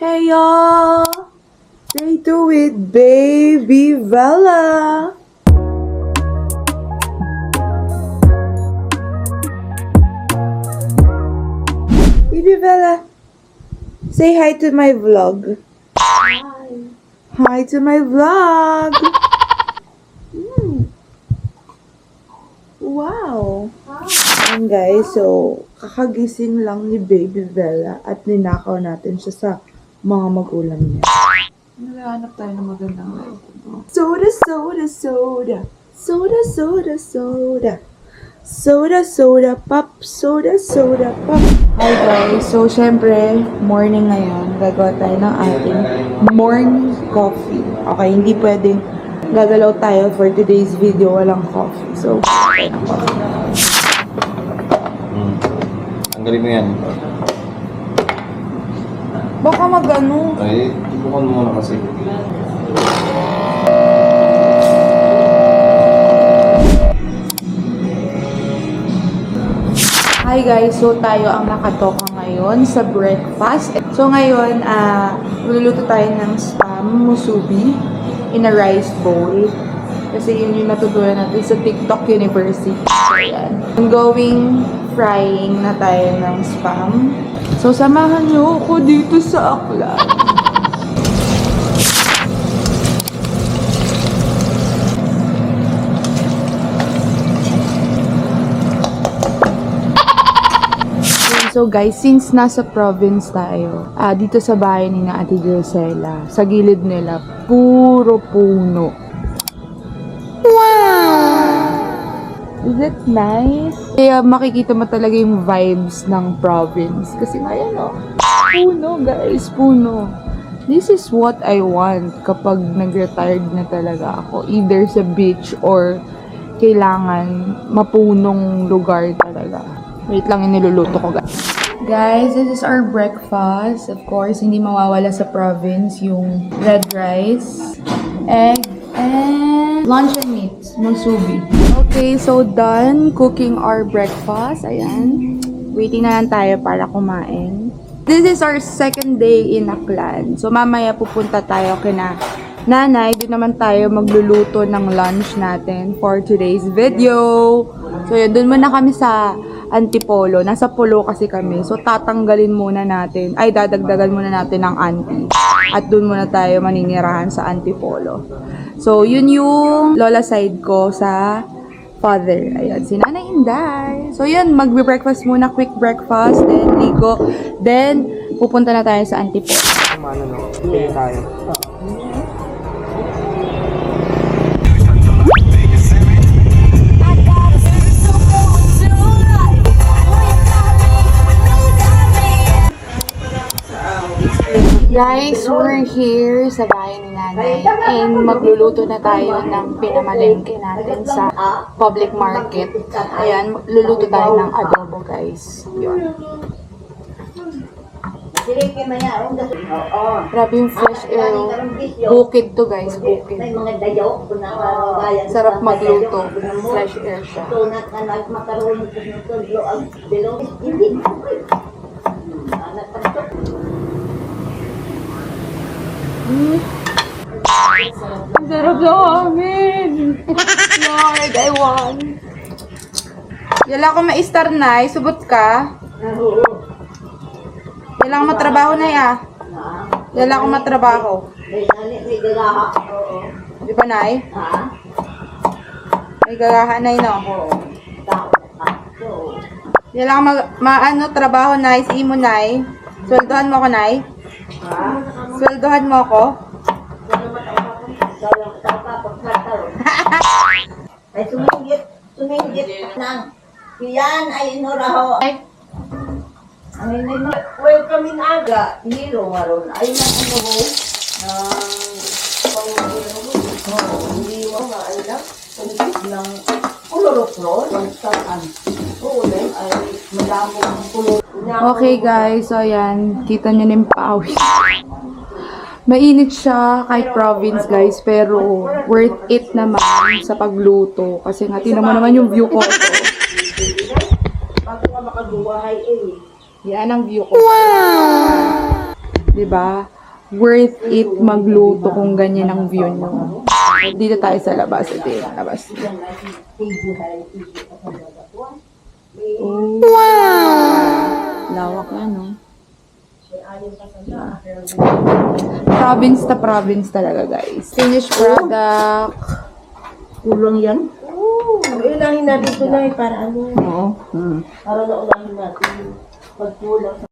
Hey y'all! Say do it, baby Vella! Baby Vella, say hi to my vlog. Hi. Hi to my vlog. Wow. Ayan guys, so kakagising lang ni Baby Vella at ninakaw natin siya sa mga magulang niya. Naghahanap tayo ng magandang life. Soda, soda, soda. Soda, soda, soda. Soda, soda, pop. Soda, soda, pop. Hi guys, so syempre, morning ngayon. Gagawa tayo ng ating morning coffee. Okay, hindi pwedeng gagalaw tayo for today's video, walang coffee. So, tayo ng coffee. Tanggalin mo yan. Baka mag-ano? Ay, ibukan mo muna kasi. Hi guys, so tayo ang nakatoka ngayon sa breakfast. So ngayon, luluto tayo ng spam musubi in a rice bowl. Kasi yun yung natutunan natin sa TikTok University. So yan. Ongoing frying na tayo ng spam. So samahan niyo ako dito sa Aklan. So guys, since nasa province tayo, dito sa bahay ni na Ate Grosela, sa gilid nila, puro puno. Wow! Is it nice? Kaya makikita mo talaga yung vibes ng province. Kasi ngayon, puno guys, puno. This is what I want kapag nag-retired na talaga ako. Either sa beach or kailangan mapunong lugar talaga. Wait lang, yung niluluto ko guys. Guys, this is our breakfast. Of course, hindi mawawala sa province yung red rice, egg, and lunch and meat, musubi. Okay, so done cooking our breakfast. Ayan. Waiting na lang tayo para kumain. This is our second day in Aklan. So mamaya pupunta tayo kina nanay. Doon naman tayo magluluto ng lunch natin for today's video. So yun, doon muna kami sa Antipolo. Nasa Polo kasi kami. So, tatanggalin muna natin, dadagdagan muna natin ng Anti. At dun muna tayo maninirahan sa Antipolo. So, yun yung lola side ko sa father. Ayan, si Nanay Inday. So, yun, magbe-breakfast muna, quick breakfast, then ligo, then pupunta na tayo sa Antipolo. Pili tayo. Guys, we're here sa bahay ni Nanay and magluluto na tayo ng pinamalengke natin sa public market. Ayan, luluto tayo ng adobo guys. Yun. Grabe yung fresh air. Bukid to guys, bukid. Sarap magluto. Fresh air siya. Ang sarap sa amin! Lord, I want! Yala ko ma-star na, subot ka. Yala ko matrabaho na Yala ko matrabaho. Di ba, Nay? May gagaha na no? Yala ko trabaho, Nay. Si Imo, Nay. Sweldohan mo ko, Nay. Sweldohan mo ako? Ay, sumingit nang. Yan ay inuraho. Ay, welcome in aga. Hero maron. Ay, nang ano ho. Hindi mo nga ay lang. Pagkit ng kulorokro. Ang saan. Oo, ay madamo ang kulor. Okay guys, so ayan, kita nyo na yung pawis. Mainit siya kahit province guys, pero worth it naman sa pagluto. Kasi nga, tingnan mo naman yung view ko. Bago ka makaduwahay Yan ang view ko. Wow! 'Diba? Worth it magluto kung ganyan ang view nyo. Dito tayo sa labas. Ito yung labas. Oh. Wow! Lawak na, no? Province na province talaga, guys. Finished product. Kulang yan? Oo. Unahin natin ito na para ano. Oo. Para naunahin natin. Pag kulang